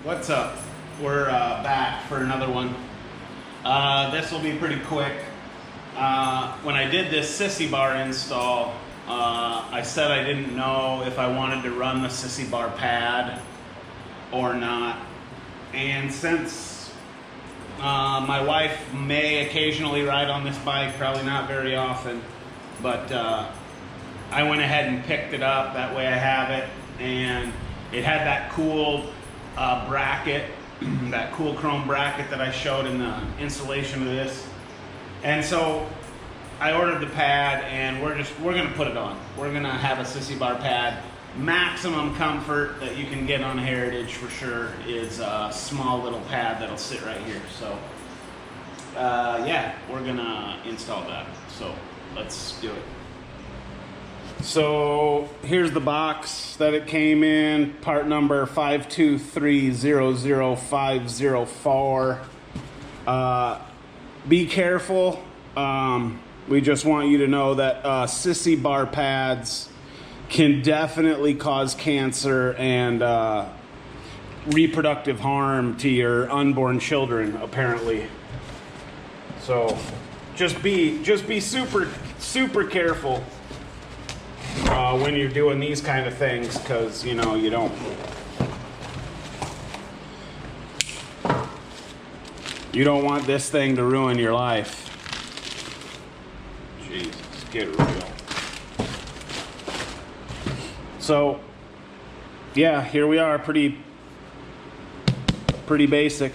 What's up? We're back for another one. This will be pretty quick. When I did this sissy bar install, I said I didn't know if I wanted to run the sissy bar pad or not. And since my wife may occasionally ride on this bike, probably not very often, but I went ahead and picked it up. That way I have it, and it had that cool bracket, that cool chrome bracket that I showed in the installation of this. And so I ordered the pad, and we're gonna put it on. We're gonna have a sissy bar pad. Maximum comfort that you can get on a Heritage for sure is a small little pad that'll sit right here. So yeah, we're gonna install that. So let's do it. So here's the box that it came in, part number 523000504. Be careful. We just want you to know that sissy bar pads can definitely cause cancer and reproductive harm to your unborn children, apparently. So just be super careful when you're doing these kind of things, because you know you don't want this thing to ruin your life. Jesus, get real. So yeah, here we are, pretty basic.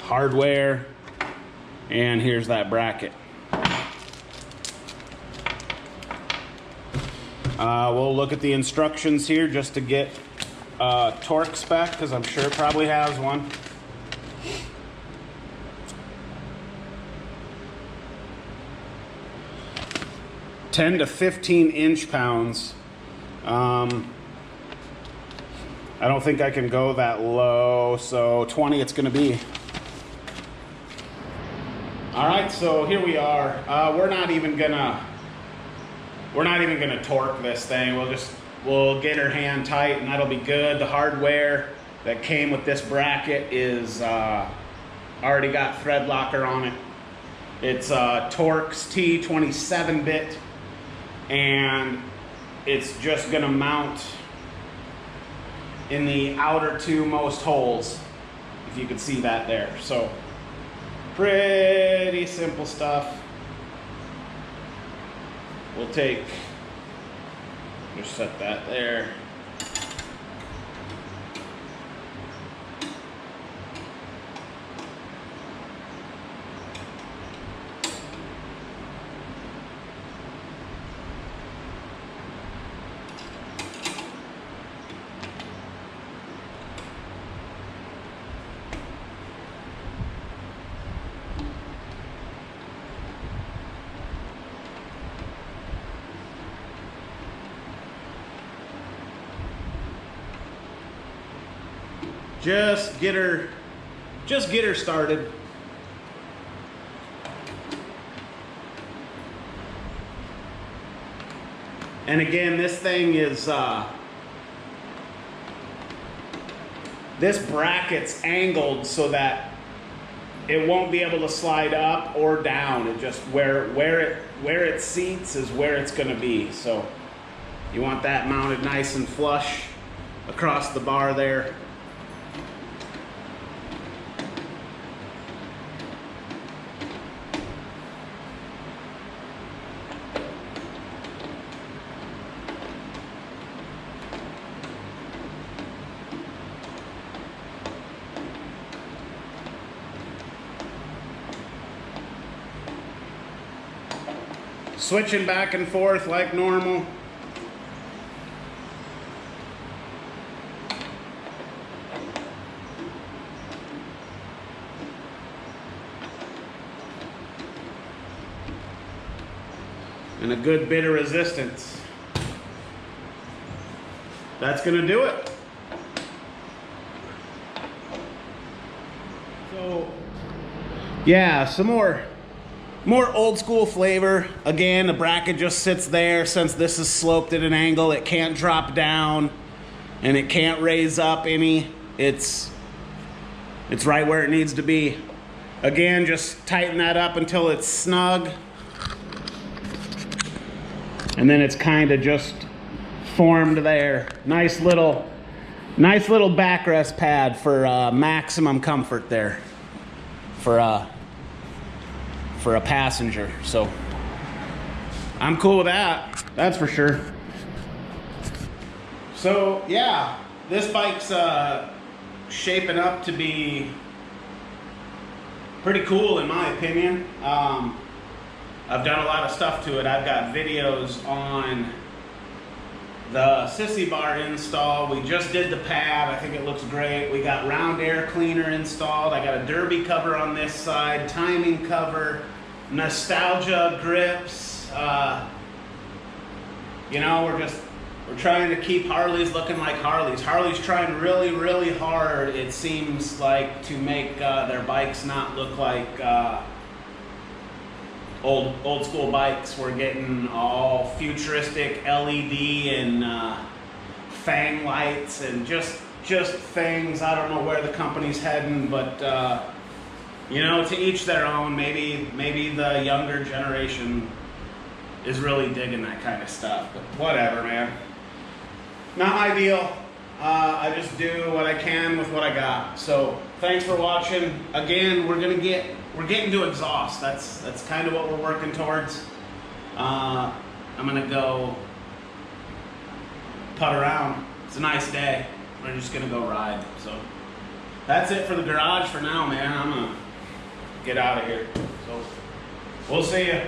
Hardware, and here's that bracket. We'll look at the instructions here just to get torque spec, because I'm sure it probably has one. (10 to 15 inch-pounds). I don't think I can go that low, so 20 it's gonna be. All right, so here we are. We're not even gonna torque this thing. We'll get her hand tight, and that'll be good. The hardware that came with this bracket is already got thread locker on it. It's Torx T27-bit, and it's just gonna mount in the outer two most holes, if you can see that there. So pretty simple stuff. We'll just set that there. Just get her started. And again, this thing is this bracket's angled so that it won't be able to slide up or down. It just where it seats is where it's going to be. So you want that mounted nice and flush across the bar there. Switching back and forth like normal. And a good bit of resistance. That's gonna do it. So yeah, some more more old school flavor. Again, the bracket just sits there. Since this is sloped at an angle, it can't drop down and it can't raise up any. It's right where it needs to be. Again, just tighten that up until it's snug. And then it's kind of just formed there. Nice little backrest pad for maximum comfort there for a passenger. So I'm cool with that, that's for sure. So yeah, this bike's shaping up to be pretty cool in my opinion. I've done a lot of stuff to it. I've got videos on the sissy bar install. We just did the pad. I think it looks great. We got round air cleaner installed. I got a derby cover on this side, timing cover, nostalgia grips. You know, we're trying to keep Harleys looking like Harleys. Harley's trying really, really hard, it seems like, to make their bikes not look like old school bikes. We're getting all futuristic LED and fang lights and just things. I don't know where the company's heading, but you know, to each their own. Maybe the younger generation is really digging that kind of stuff, but whatever, man. Not my deal. I just do what I can with what I got. So thanks for watching. Again, we're getting to exhaust. That's kind of what we're working towards. I'm gonna go putt around. It's a nice day. We're just gonna go ride. So that's it for the garage for now, man. I'm gonna get out of here. So we'll see you.